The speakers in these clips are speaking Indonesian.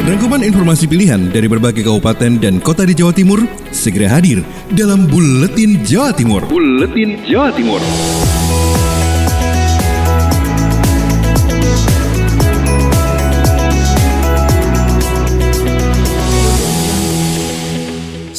Rangkuman informasi pilihan dari berbagai kabupaten dan kota di Jawa Timur segera hadir dalam Buletin Jawa Timur. Buletin Jawa Timur.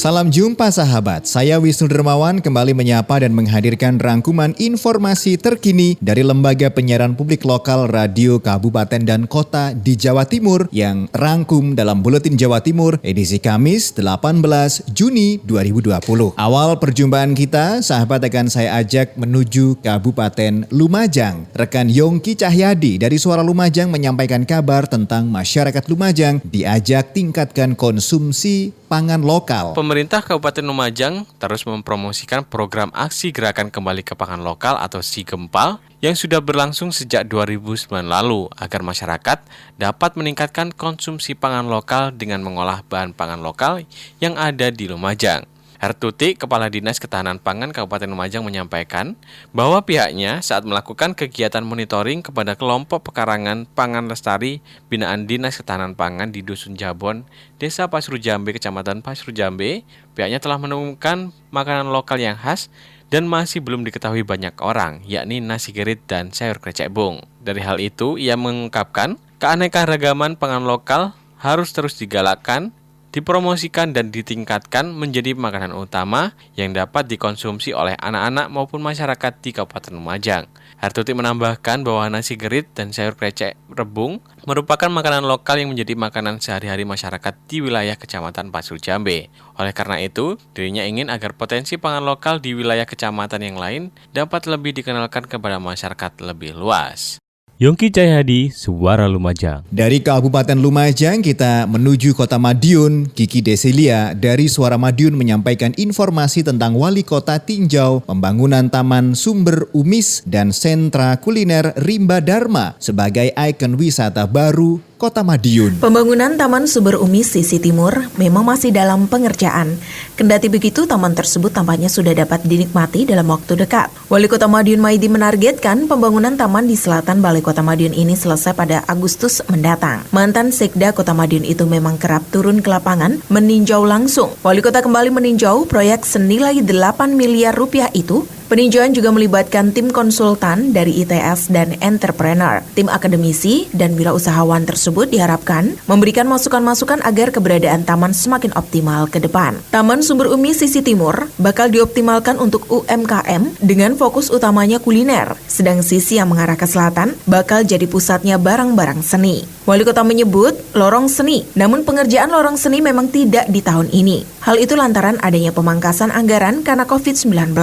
Salam jumpa sahabat, saya Wisnu Dermawan kembali menyapa dan menghadirkan rangkuman informasi terkini dari Lembaga Penyiaran Publik Lokal Radio Kabupaten dan Kota di Jawa Timur yang rangkum dalam Buletin Jawa Timur edisi Kamis 18 Juni 2020. Awal perjumpaan kita, sahabat akan saya ajak menuju Kabupaten Lumajang. Rekan Yongki Cahyadi dari Suara Lumajang menyampaikan kabar tentang masyarakat Lumajang diajak tingkatkan konsumsi pangan lokal. Pemerintah Kabupaten Lumajang terus mempromosikan program aksi gerakan kembali ke pangan lokal atau SIGEMPAL yang sudah berlangsung sejak 2009 lalu agar masyarakat dapat meningkatkan konsumsi pangan lokal dengan mengolah bahan pangan lokal yang ada di Lumajang. Hertuti, Kepala Dinas Ketahanan Pangan Kabupaten Lumajang menyampaikan bahwa pihaknya saat melakukan kegiatan monitoring kepada kelompok pekarangan pangan lestari binaan Dinas Ketahanan Pangan di Dusun Jabon, Desa Pasru Jambe, Kecamatan Pasru Jambe, pihaknya telah menemukan makanan lokal yang khas dan masih belum diketahui banyak orang, yakni nasi gerit dan sayur krecek bung. Dari hal itu, ia mengungkapkan keanekaragaman pangan lokal harus terus digalakkan, dipromosikan dan ditingkatkan menjadi makanan utama yang dapat dikonsumsi oleh anak-anak maupun masyarakat di Kabupaten Lumajang. Hertuti menambahkan bahwa nasi gerit dan sayur krecek rebung merupakan makanan lokal yang menjadi makanan sehari-hari masyarakat di wilayah Kecamatan Pasru Jambe. Oleh karena itu, dirinya ingin agar potensi pangan lokal di wilayah kecamatan yang lain dapat lebih dikenalkan kepada masyarakat lebih luas. Yongki Cahyadi, Suara Lumajang. Dari Kabupaten Lumajang kita menuju Kota Madiun. Kiki Deselia dari Suara Madiun menyampaikan informasi tentang Wali Kota tinjau pembangunan Taman Sumber Umis dan sentra kuliner Rimba Dharma sebagai ikon wisata baru Kota Madiun. Pembangunan Taman Sumber Umis sisi timur memang masih dalam pengerjaan. Kendati begitu, taman tersebut tampaknya sudah dapat dinikmati dalam waktu dekat. Wali Kota Madiun Maidi menargetkan pembangunan taman di selatan Balai Kota Madiun ini selesai pada Agustus mendatang. Mantan Sekda Kota Madiun itu memang kerap turun ke lapangan meninjau langsung. Wali Kota kembali meninjau proyek senilai 8 miliar rupiah itu. Peninjauan juga melibatkan tim konsultan dari ITS dan entrepreneur. Tim akademisi dan wirausahawan tersebut diharapkan memberikan masukan-masukan agar keberadaan taman semakin optimal ke depan. Taman Sumber Umi sisi timur bakal dioptimalkan untuk UMKM dengan fokus utamanya kuliner, sedang sisi yang mengarah ke selatan bakal jadi pusatnya barang-barang seni. Wali Kota menyebut lorong seni, namun pengerjaan lorong seni memang tidak di tahun ini. Hal itu lantaran adanya pemangkasan anggaran karena COVID-19.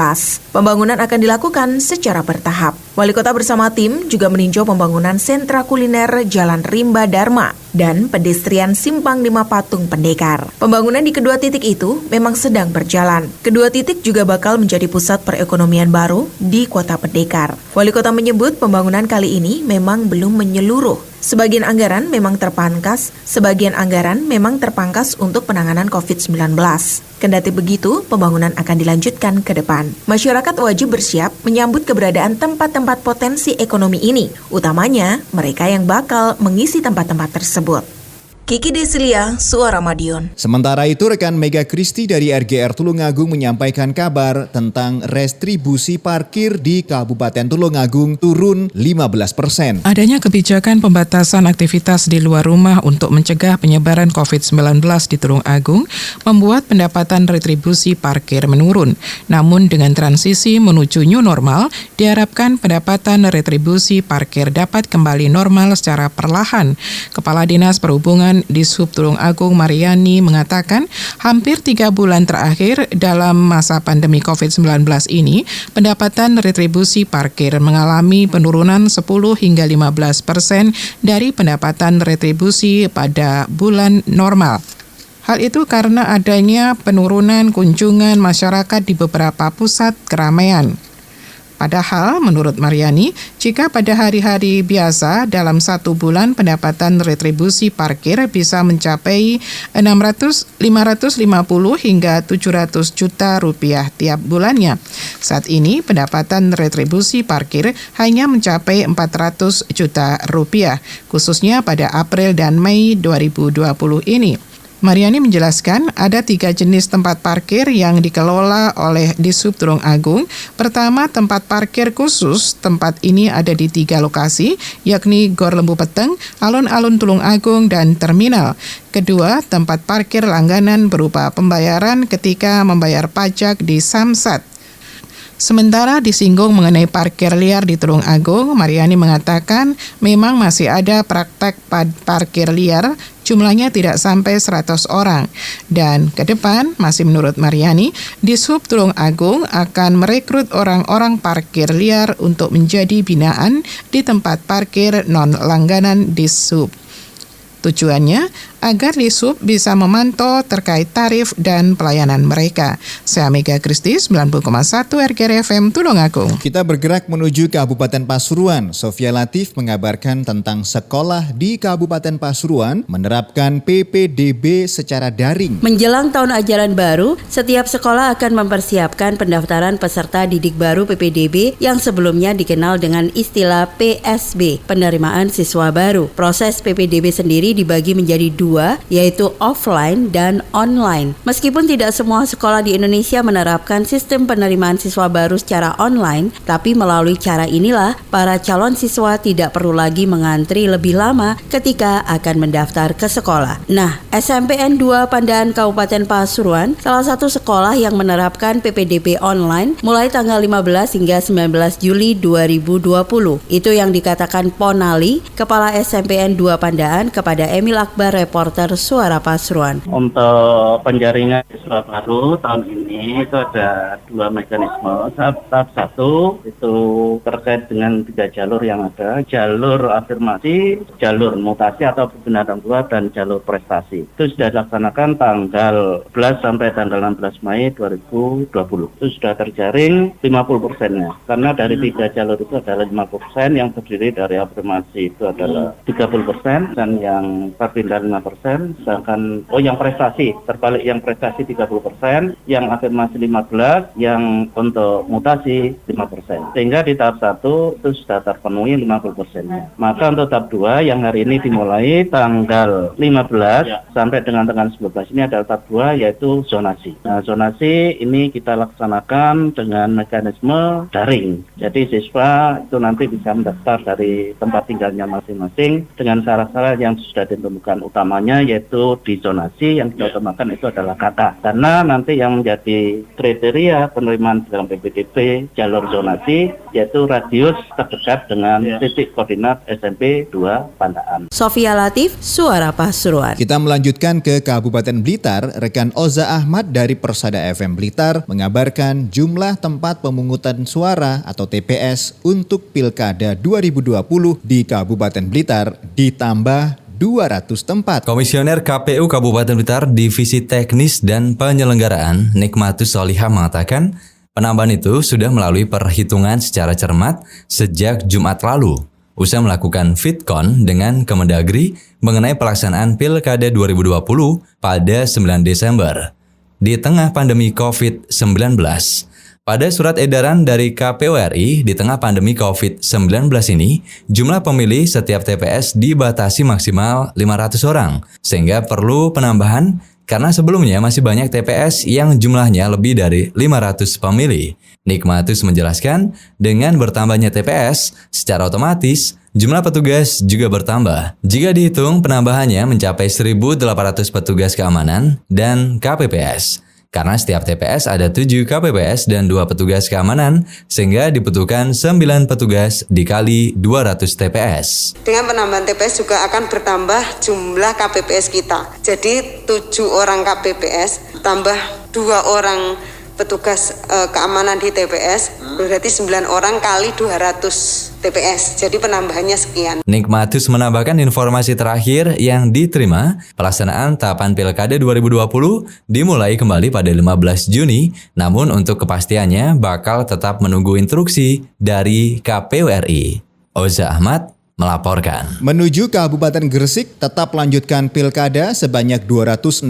Pembangunan akan dilakukan secara bertahap. Wali Kota bersama tim juga meninjau pembangunan sentra kuliner Jalan Rimba Dharma dan pedestrian Simpang 5 Patung Pendekar. Pembangunan di kedua titik itu memang sedang berjalan. Kedua titik juga bakal menjadi pusat perekonomian baru di Kota Pendekar. Wali Kota menyebut pembangunan kali ini memang belum menyeluruh. Sebagian anggaran memang terpangkas untuk penanganan COVID-19. Kendati begitu, pembangunan akan dilanjutkan ke depan. Masyarakat wajib bersiap menyambut keberadaan tempat-tempat potensi ekonomi ini, utamanya mereka yang bakal mengisi tempat-tempat tersebut. Kiki Deselia, Suara Madiun. Sementara itu, rekan Mega Kristi dari RGR Tulungagung menyampaikan kabar tentang restribusi parkir di Kabupaten Tulungagung turun 15%. Adanya kebijakan pembatasan aktivitas di luar rumah untuk mencegah penyebaran COVID-19 di Tulungagung membuat pendapatan retribusi parkir menurun. Namun dengan transisi menuju new normal, diharapkan pendapatan retribusi parkir dapat kembali normal secara perlahan. Kepala Dinas Perhubungan di Sub Tulungagung Mariani mengatakan hampir 3 bulan terakhir dalam masa pandemi COVID-19 ini, pendapatan retribusi parkir mengalami penurunan 10 hingga 15% dari pendapatan retribusi pada bulan normal. Hal itu karena adanya penurunan kunjungan masyarakat di beberapa pusat keramaian. Padahal menurut Mariani, jika pada hari-hari biasa dalam 1 bulan pendapatan retribusi parkir bisa mencapai 550 hingga 700 juta rupiah tiap bulannya. Saat ini pendapatan retribusi parkir hanya mencapai 400 juta rupiah, khususnya pada April dan Mei 2020 ini. Mariani menjelaskan ada 3 jenis tempat parkir yang dikelola oleh Dishub Tulung Agung. Pertama, tempat parkir khusus. Tempat ini ada di 3 lokasi, yakni Gor Lembu Peteng, Alun-Alun Tulung Agung, dan terminal. Kedua, tempat parkir langganan berupa pembayaran ketika membayar pajak di Samsat. Sementara disinggung mengenai parkir liar di Tulung Agung, Mariani mengatakan memang masih ada praktek parkir liar, jumlahnya tidak sampai 100 orang. Dan ke depan, masih menurut Mariani, Dishub Tulung Agung akan merekrut orang-orang parkir liar untuk menjadi binaan di tempat parkir non-langganan Dishub. Tujuannya agar Dishub bisa memantau terkait tarif dan pelayanan mereka. Saya Mega Kristi, 90,1 RGR FM Tulung Agung. Kita bergerak menuju Kabupaten Pasuruan. Sofia Latif mengabarkan tentang sekolah di Kabupaten Pasuruan menerapkan PPDB secara daring. Menjelang tahun ajaran baru, setiap sekolah akan mempersiapkan pendaftaran peserta didik baru PPDB yang sebelumnya dikenal dengan istilah PSB, penerimaan siswa baru. Proses PPDB sendiri dibagi menjadi 2, yaitu offline dan online. Meskipun tidak semua sekolah di Indonesia menerapkan sistem penerimaan siswa baru secara online, tapi melalui cara inilah para calon siswa tidak perlu lagi mengantri lebih lama ketika akan mendaftar ke sekolah. Nah, SMPN 2 Pandaan Kabupaten Pasuruan salah satu sekolah yang menerapkan PPDB online mulai tanggal 15 hingga 19 Juli 2020. Itu yang dikatakan Ponali, Kepala SMPN 2 Pandaan, kepada Emil Akbar, reporter Suara Pasuruan. Untuk penjaringan siswa baru tahun ini itu ada 2 mekanisme. Tahap 1 itu terkait dengan 3 jalur yang ada, jalur afirmasi, jalur mutasi atau pembenaran dua, dan jalur prestasi. Itu sudah dilaksanakan tanggal 11 sampai tanggal 16 Mei 2020. Itu sudah terjaring 50%-nya. Karena dari 3 jalur itu adalah 50% yang terdiri dari afirmasi itu adalah 30%, dan yang perpindahan 5%, sedangkan yang prestasi terbalik, yang prestasi 30%, yang afirmasi 15%, yang untuk mutasi 5%. Sehingga di tahap 1 itu sudah terpenuhi 50%-nya. Maka untuk tahap 2 yang hari ini dimulai tanggal 15 sampai dengan tanggal 11 ini adalah tahap 2, yaitu zonasi. Nah, zonasi ini kita laksanakan dengan mekanisme daring. Jadi siswa itu nanti bisa mendaftar dari tempat tinggalnya masing-masing dengan syarat-syarat yang sudah ditentukan, utamanya yaitu di zonasi yang kita utamakan itu adalah kata. Karena nanti yang menjadi kriteria penerimaan dalam PPDB jalur zonasi yaitu radius terdekat dengan titik koordinat SMP 2 Pandaan. Sofia Latif, Suara Pasuruan. Kita melanjutkan ke Kabupaten Blitar. Rekan Oza Ahmad dari Persada FM Blitar mengabarkan jumlah tempat pemungutan suara atau TPS untuk Pilkada 2020 di Kabupaten Blitar ditambah 200 tempat. Komisioner KPU Kabupaten Blitar Divisi Teknis dan Penyelenggaraan Nikmatus Solihah mengatakan penambahan itu sudah melalui perhitungan secara cermat sejak Jumat lalu. Usai melakukan Fitcon dengan Kemendagri mengenai pelaksanaan Pilkada 2020 pada 9 Desember. Di tengah pandemi COVID-19, pada surat edaran dari KPU RI di tengah pandemi COVID-19 ini, jumlah pemilih setiap TPS dibatasi maksimal 500 orang, sehingga perlu penambahan karena sebelumnya masih banyak TPS yang jumlahnya lebih dari 500 pemilih. Nikmatus menjelaskan, dengan bertambahnya TPS, secara otomatis jumlah petugas juga bertambah. Jika dihitung, penambahannya mencapai 1.800 petugas keamanan dan KPPS. Karena setiap TPS ada 7 KPPS dan 2 petugas keamanan, sehingga dibutuhkan 9 petugas dikali 200 TPS. Dengan penambahan TPS juga akan bertambah jumlah KPPS kita. Jadi 7 orang KPPS tambah 2 orang petugas keamanan di TPS, berarti 9 orang kali 200 TPS, jadi penambahannya sekian. Nikmatus menambahkan informasi terakhir yang diterima, pelaksanaan tahapan Pilkada 2020 dimulai kembali pada 15 Juni, namun untuk kepastiannya bakal tetap menunggu instruksi dari KPU RI. Oza Ahmad melaporkan. Menuju Kabupaten Gresik, tetap lanjutkan pilkada sebanyak 264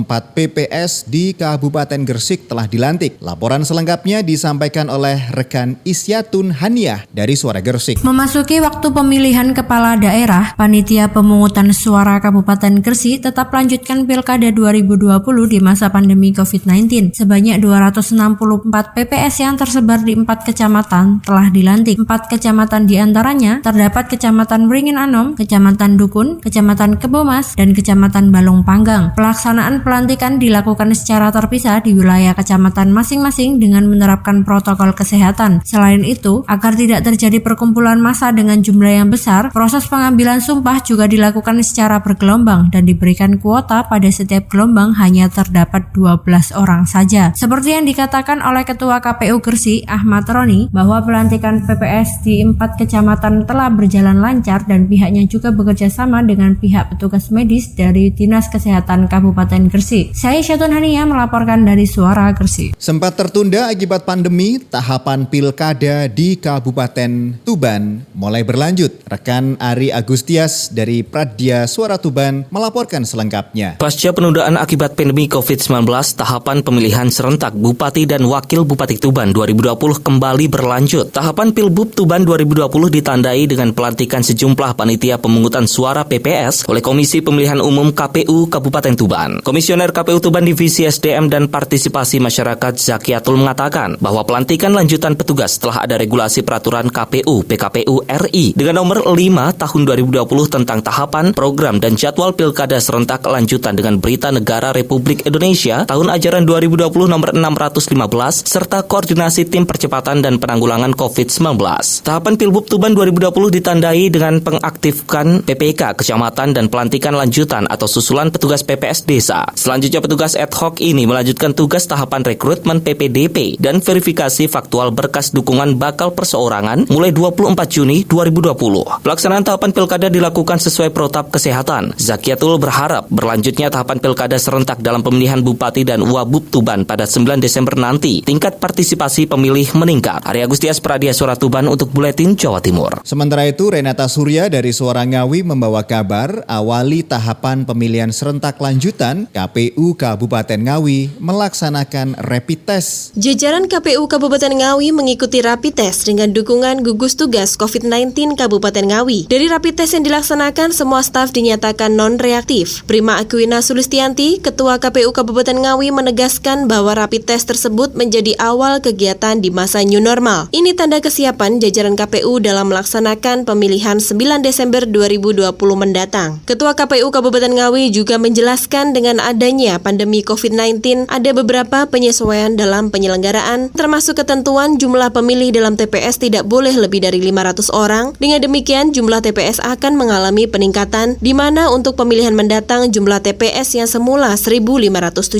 PPS di Kabupaten Gresik telah dilantik. Laporan selengkapnya disampaikan oleh rekan Isyatun Haniah dari Suara Gresik. Memasuki waktu pemilihan kepala daerah, Panitia Pemungutan Suara Kabupaten Gresik tetap lanjutkan pilkada 2020 di masa pandemi COVID-19. Sebanyak 264 PPS yang tersebar di 4 kecamatan telah dilantik. 4 kecamatan diantaranya terdapat Kecamatan Beringin Anom, Kecamatan Dukun, Kecamatan Kebomas, dan Kecamatan Balong Panggang. Pelaksanaan pelantikan dilakukan secara terpisah di wilayah kecamatan masing-masing dengan menerapkan protokol kesehatan. Selain itu, agar tidak terjadi perkumpulan massa dengan jumlah yang besar, proses pengambilan sumpah juga dilakukan secara bergelombang dan diberikan kuota pada setiap gelombang hanya terdapat 12 orang saja. Seperti yang dikatakan oleh Ketua KPU Gresik, Ahmad Roni, bahwa pelantikan PPS di 4 kecamatan telah berjalan lancar dan pihaknya juga bekerja sama dengan pihak petugas medis dari Dinas Kesehatan Kabupaten Gresik. Saya Isyatun Haniah melaporkan dari Suara Gresik. Sempat tertunda akibat pandemi, tahapan pilkada di Kabupaten Tuban mulai berlanjut. Rekan Ari Agustias dari Pradya Suara Tuban melaporkan selengkapnya. Pasca penundaan akibat pandemi COVID-19, tahapan pemilihan serentak Bupati dan Wakil Bupati Tuban 2020 kembali berlanjut. Tahapan Pilbub Tuban 2020 ditandai dengan pelantikan sejumlah panitia pemungutan suara PPS oleh Komisi Pemilihan Umum KPU Kabupaten Tuban. Komisioner KPU Tuban Divisi SDM dan Partisipasi Masyarakat Zakiatul mengatakan bahwa pelantikan lanjutan petugas setelah ada regulasi peraturan KPU PKPU RI dengan nomor 5 tahun 2020 tentang tahapan, program, dan jadwal pilkada serentak lanjutan dengan Berita Negara Republik Indonesia tahun ajaran 2020 nomor 615 serta koordinasi tim percepatan dan penanggulangan COVID-19. Tahapan Pilbub Tuban 2020 ditandai dengan pengaktifkan PPK Kecamatan dan pelantikan lanjutan atau susulan petugas PPS Desa. Selanjutnya petugas ad hoc ini melanjutkan tugas tahapan rekrutmen PPDP dan verifikasi faktual berkas dukungan bakal perseorangan mulai 24 Juni 2020. Pelaksanaan tahapan pilkada dilakukan sesuai protap kesehatan. Zakiatul berharap berlanjutnya tahapan pilkada serentak dalam pemilihan Bupati dan Wabub Tuban pada 9 Desember nanti. Tingkat partisipasi pemilih meningkat. Ari Agustias, Pradya Suara Tuban untuk Buletin Jawa Timur. Sementara itu, Renata Surya dari Suara Ngawi membawa kabar awali tahapan pemilihan serentak lanjutan KPU Kabupaten Ngawi melaksanakan rapid test. Jajaran KPU Kabupaten Ngawi mengikuti rapid test dengan dukungan gugus tugas COVID-19 Kabupaten Ngawi. Dari rapid test yang dilaksanakan, semua staf dinyatakan non-reaktif. Prima Aquina Sulistianti, Ketua KPU Kabupaten Ngawi menegaskan bahwa rapid test tersebut menjadi awal kegiatan di masa new normal. Ini tanda kesiapan jajaran KPU dalam melaksanakan pemilihan 9 Desember 2020 mendatang. Ketua KPU Kabupaten Ngawi juga menjelaskan dengan adanya pandemi COVID-19 ada beberapa penyesuaian dalam penyelenggaraan, termasuk ketentuan jumlah pemilih dalam TPS tidak boleh lebih dari 500 orang. Dengan demikian jumlah TPS akan mengalami peningkatan, di mana untuk pemilihan mendatang jumlah TPS yang semula 1.575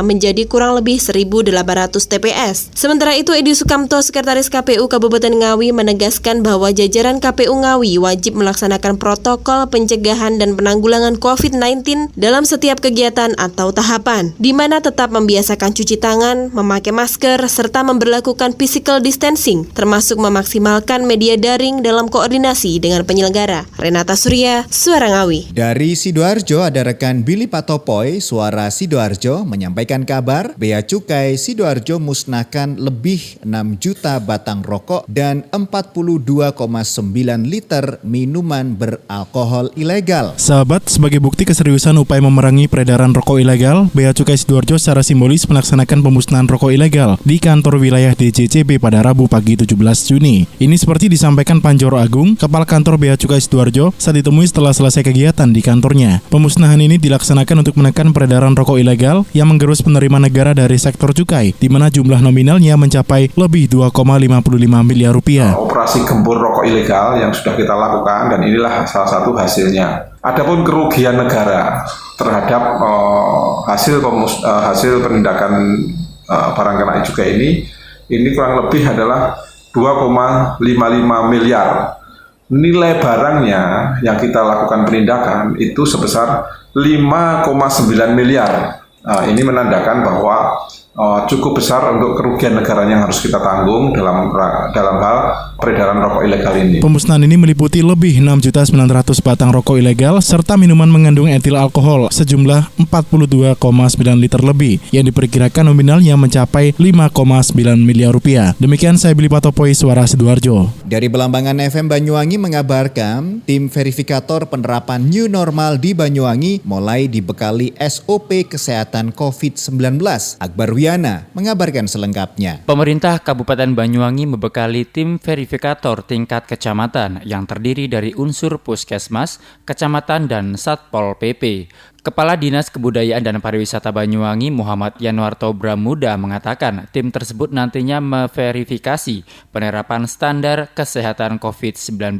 menjadi kurang lebih 1.800 TPS. Sementara itu Edi Sukamto, Sekretaris KPU Kabupaten Ngawi menegaskan bahwa jajaran KPU Ngawi wajib melaksanakan protokol pencegahan dan penanggulangan COVID-19 dalam setiap kegiatan atau tahapan, di mana tetap membiasakan cuci tangan, memakai masker, serta memberlakukan physical distancing, termasuk memaksimalkan media daring dalam koordinasi dengan penyelenggara. Renata Surya, Suara Ngawi. Dari Sidoarjo ada rekan Billy Patopoy, Suara Sidoarjo menyampaikan kabar Bea Cukai Sidoarjo musnahkan lebih 6 juta batang rokok dan 42,9 liter minuman beralkohol ilegal. Sahabat, sebagai bukti keseriusan upaya memerangi peredaran rokok ilegal, Bea Cukai Sidoarjo secara simbolis melaksanakan pemusnahan rokok ilegal di kantor wilayah DJCB pada Rabu pagi 17 Juni. Ini seperti disampaikan Panjoro Agung, Kepala Kantor Bea Cukai Sidoarjo, saat ditemui setelah selesai kegiatan di kantornya. Pemusnahan ini dilaksanakan untuk menekan peredaran rokok ilegal yang menggerus penerimaan negara dari sektor cukai, di mana jumlah nominalnya mencapai lebih 2,55 miliar rupiah. Operasi gempur rokok ilegal yang sudah kita lakukan dan inilah salah satu hasilnya. Adapun kerugian negara terhadap hasil penindakan barang kena cukai ini ini kurang lebih adalah 2,55 miliar. Nilai barangnya yang kita lakukan penindakan itu sebesar 5,9 miliar. Ini menandakan bahwa cukup besar untuk kerugian negara yang harus kita tanggung dalam hal peredaran rokok ilegal ini. Pemusnahan ini meliputi lebih 6.900.000 batang rokok ilegal serta minuman mengandung etil alkohol sejumlah 42,9 liter lebih yang diperkirakan nominalnya mencapai 5,9 miliar rupiah. Demikian saya Billy Patopoy, Suara Sidoarjo. Dari Belambangan FM Banyuwangi mengabarkan, tim verifikator penerapan new normal di Banyuwangi mulai dibekali SOP kesehatan COVID-19. Akbar Wiana mengabarkan selengkapnya. Pemerintah Kabupaten Banyuwangi membekali tim verifikator tingkat kecamatan yang terdiri dari unsur puskesmas, kecamatan, dan Satpol PP. Kepala Dinas Kebudayaan dan Pariwisata Banyuwangi Muhammad Yanwarto Bramuda mengatakan tim tersebut nantinya memverifikasi penerapan standar kesehatan COVID-19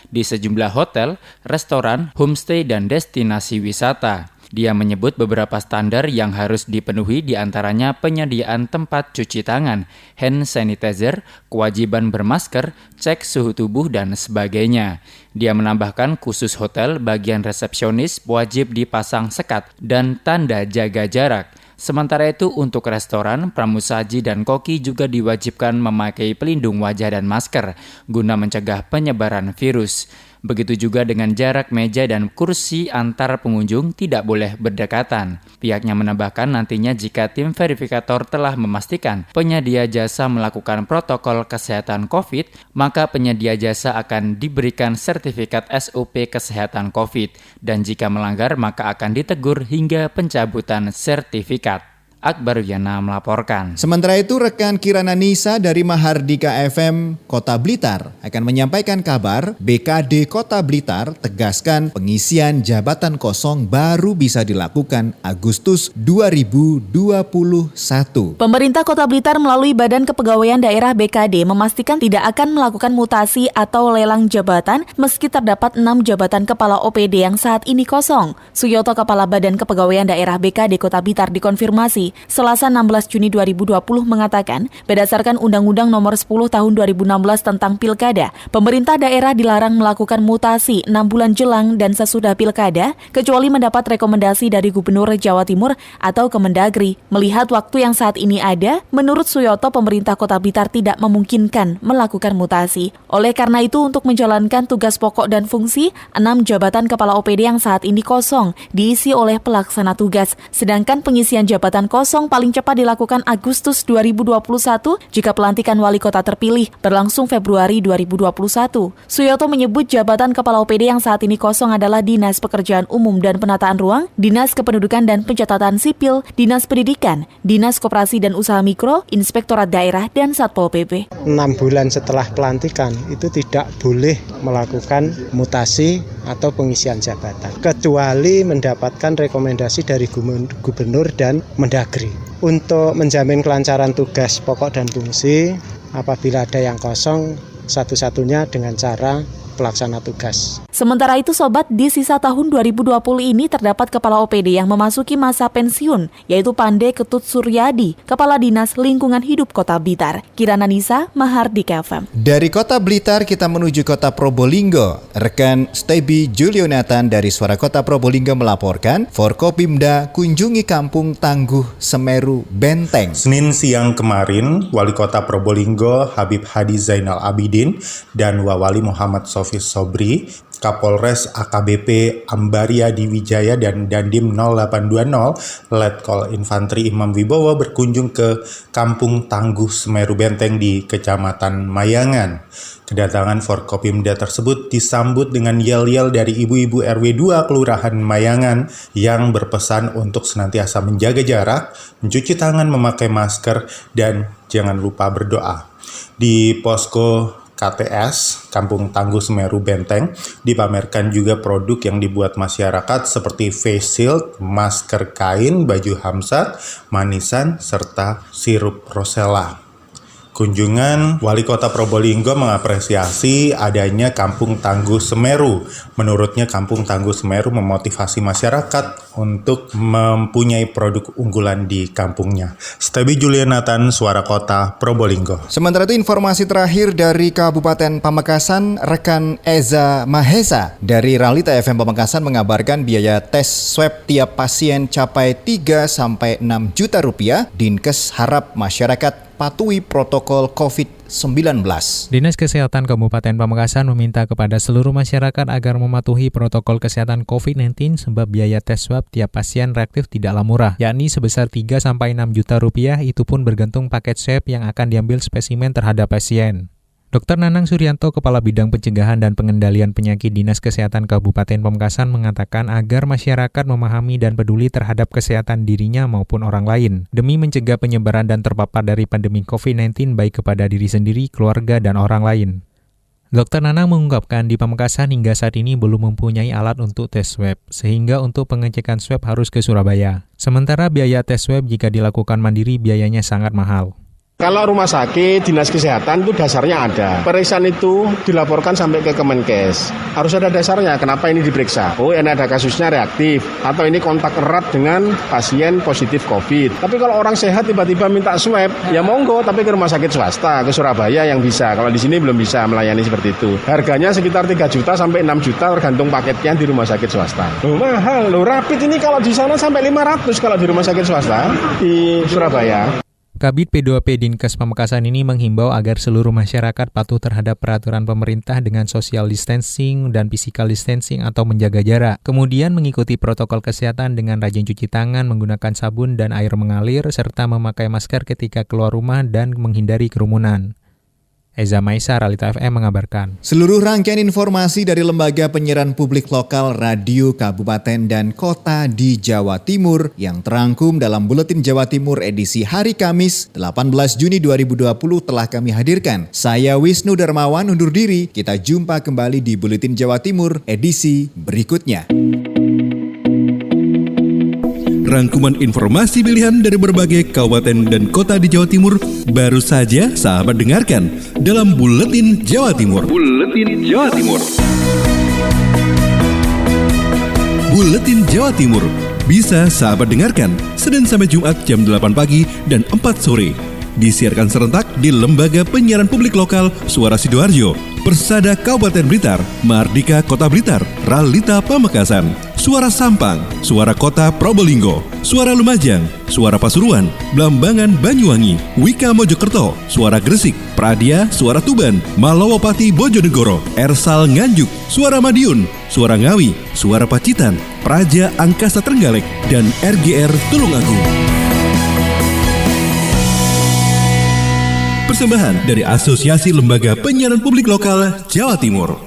di sejumlah hotel, restoran, homestay, dan destinasi wisata. Dia menyebut beberapa standar yang harus dipenuhi diantaranya penyediaan tempat cuci tangan, hand sanitizer, kewajiban bermasker, cek suhu tubuh, dan sebagainya. Dia menambahkan khusus hotel bagian resepsionis wajib dipasang sekat dan tanda jaga jarak. Sementara itu untuk restoran, pramusaji, dan koki juga diwajibkan memakai pelindung wajah dan masker guna mencegah penyebaran virus. Begitu juga dengan jarak meja dan kursi antar pengunjung tidak boleh berdekatan. Pihaknya menambahkan nantinya jika tim verifikator telah memastikan penyedia jasa melakukan protokol kesehatan COVID, maka penyedia jasa akan diberikan sertifikat SOP kesehatan COVID. Dan jika melanggar maka akan ditegur hingga pencabutan sertifikat. Akbar Wiana melaporkan. Sementara itu, rekan Kirana Nisa dari Mahardika FM Kota Blitar akan menyampaikan kabar BKD Kota Blitar tegaskan pengisian jabatan kosong baru bisa dilakukan Agustus 2021. Pemerintah Kota Blitar melalui Badan Kepegawaian Daerah BKD memastikan tidak akan melakukan mutasi atau lelang jabatan meski terdapat 6 jabatan kepala OPD yang saat ini kosong. Suyoto, Kepala Badan Kepegawaian Daerah BKD Kota Blitar dikonfirmasi Selasa 16 Juni 2020 mengatakan, berdasarkan Undang-Undang Nomor 10 Tahun 2016 tentang Pilkada, pemerintah daerah dilarang melakukan mutasi 6 bulan jelang dan sesudah Pilkada, kecuali mendapat rekomendasi dari Gubernur Jawa Timur atau Kemendagri. Melihat waktu yang saat ini ada, menurut Suyoto, pemerintah Kota Blitar tidak memungkinkan melakukan mutasi. Oleh karena itu, untuk menjalankan tugas pokok dan fungsi, 6 jabatan kepala OPD yang saat ini kosong diisi oleh pelaksana tugas, sedangkan pengisian jabatan kosong paling cepat dilakukan Agustus 2021 jika pelantikan wali kota terpilih berlangsung Februari 2021. Suyoto menyebut jabatan kepala OPD yang saat ini kosong adalah Dinas Pekerjaan Umum dan Penataan Ruang, Dinas Kependudukan dan Pencatatan Sipil, Dinas Pendidikan, Dinas Koperasi dan Usaha Mikro, Inspektorat Daerah, dan Satpol PP. 6 bulan setelah pelantikan itu tidak boleh melakukan mutasi atau pengisian jabatan, kecuali mendapatkan rekomendasi dari Gubernur dan Mendagri. Untuk menjamin kelancaran tugas pokok dan fungsi, apabila ada yang kosong, satu-satunya dengan cara pelaksana tugas. Sementara itu, Sobat, di sisa tahun 2020 ini terdapat kepala OPD yang memasuki masa pensiun, yaitu Pande Ketut Suryadi, Kepala Dinas Lingkungan Hidup Kota Blitar. Kirana Nisa, Mahardika FM. Dari Kota Blitar kita menuju Kota Probolinggo. Rekan Stebi Julionathan dari Suara Kota Probolinggo melaporkan, Forkopimda kunjungi Kampung Tangguh Semeru Benteng. Senin siang kemarin, Wali Kota Probolinggo Habib Hadi Zainal Abidin dan Wawali Muhammad Sofis Sobri, Kapolres AKBP Ambaria Diwijaya dan Dandim 0820 Letkol Infantri Imam Wibowo berkunjung ke Kampung Tangguh Semeru Benteng di Kecamatan Mayangan. Kedatangan Forkopimda tersebut disambut dengan yel-yel dari ibu-ibu RW 2 Kelurahan Mayangan yang berpesan untuk senantiasa menjaga jarak, mencuci tangan, memakai masker, dan jangan lupa berdoa. Di posko KTS, Kampung Tangguh Semeru Benteng, dipamerkan juga produk yang dibuat masyarakat seperti face shield, masker kain, baju hamsat, manisan, serta sirup rosella. Kunjungan Wali Kota Probolinggo mengapresiasi adanya Kampung Tangguh Semeru. Menurutnya Kampung Tangguh Semeru memotivasi masyarakat untuk mempunyai produk unggulan di kampungnya. Stebi Julianathan, Suara Kota Probolinggo. Sementara itu informasi terakhir dari Kabupaten Pamekasan, rekan Eza Mahesa dari Ralita FM Pamekasan mengabarkan biaya tes swab tiap pasien capai 3-6 juta rupiah. Dinkes harap masyarakat patuhi protokol COVID-19. Dinas Kesehatan Kabupaten Pamekasan meminta kepada seluruh masyarakat agar mematuhi protokol kesehatan COVID-19 sebab biaya tes swab tiap pasien reaktif tidaklah murah, yakni sebesar 3-6 juta rupiah, itu pun bergantung paket swab yang akan diambil spesimen terhadap pasien. Dr. Nanang Suryanto, Kepala Bidang Pencegahan dan Pengendalian Penyakit Dinas Kesehatan Kabupaten Pamekasan mengatakan agar masyarakat memahami dan peduli terhadap kesehatan dirinya maupun orang lain, demi mencegah penyebaran dan terpapar dari pandemi COVID-19 baik kepada diri sendiri, keluarga, dan orang lain. Dr. Nanang mengungkapkan di Pamekasan hingga saat ini belum mempunyai alat untuk tes swab, sehingga untuk pengecekan swab harus ke Surabaya. Sementara biaya tes swab jika dilakukan mandiri biayanya sangat mahal. Kalau rumah sakit, dinas kesehatan itu dasarnya ada. Pemeriksaan itu dilaporkan sampai ke Kemenkes. Harus ada dasarnya, kenapa ini diperiksa. Oh, ini ada kasusnya reaktif, atau ini kontak erat dengan pasien positif COVID. Tapi kalau orang sehat tiba-tiba minta swab, ya monggo, tapi ke rumah sakit swasta, ke Surabaya yang bisa. Kalau di sini belum bisa melayani seperti itu. Harganya sekitar 3 juta sampai 6 juta tergantung paketnya di rumah sakit swasta. Mahal, rapid ini kalau di sana sampai 500 kalau di rumah sakit swasta di Surabaya. Kabid P2P Dinkes Pamekasan ini menghimbau agar seluruh masyarakat patuh terhadap peraturan pemerintah dengan social distancing dan physical distancing atau menjaga jarak. Kemudian mengikuti protokol kesehatan dengan rajin cuci tangan, menggunakan sabun dan air mengalir, serta memakai masker ketika keluar rumah dan menghindari kerumunan. Eza Maisa, Ralita FM mengabarkan. Seluruh rangkaian informasi dari Lembaga Penyiaran Publik Lokal Radio Kabupaten dan Kota di Jawa Timur yang terangkum dalam Buletin Jawa Timur edisi hari Kamis 18 Juni 2020 telah kami hadirkan. Saya Wisnu Darmawan undur diri. Kita jumpa kembali di Buletin Jawa Timur edisi berikutnya. Rangkuman informasi pilihan dari berbagai kabupaten dan kota di Jawa Timur baru saja sahabat dengarkan dalam Buletin Jawa Timur. Buletin Jawa Timur. Buletin Jawa Timur bisa sahabat dengarkan Senin sampai Jumat jam 8 pagi dan 4 sore. Disiarkan serentak di Lembaga Penyiaran Publik Lokal Suara Sidoarjo, Persada Kabupaten Blitar, Mardika Kota Blitar, Ralita Pamekasan, Suara Sampang, Suara Kota Probolinggo, Suara Lumajang, Suara Pasuruan, Blambangan Banyuwangi, Wika Mojokerto, Suara Gresik, Pradia, Suara Tuban, Malawapati Bojonegoro, Ersal Nganjuk, Suara Madiun, Suara Ngawi, Suara Pacitan, Praja Angkasa Trenggalek, dan RGR Tulungagung. Persembahan dari Asosiasi Lembaga Penyiaran Publik Lokal Jawa Timur.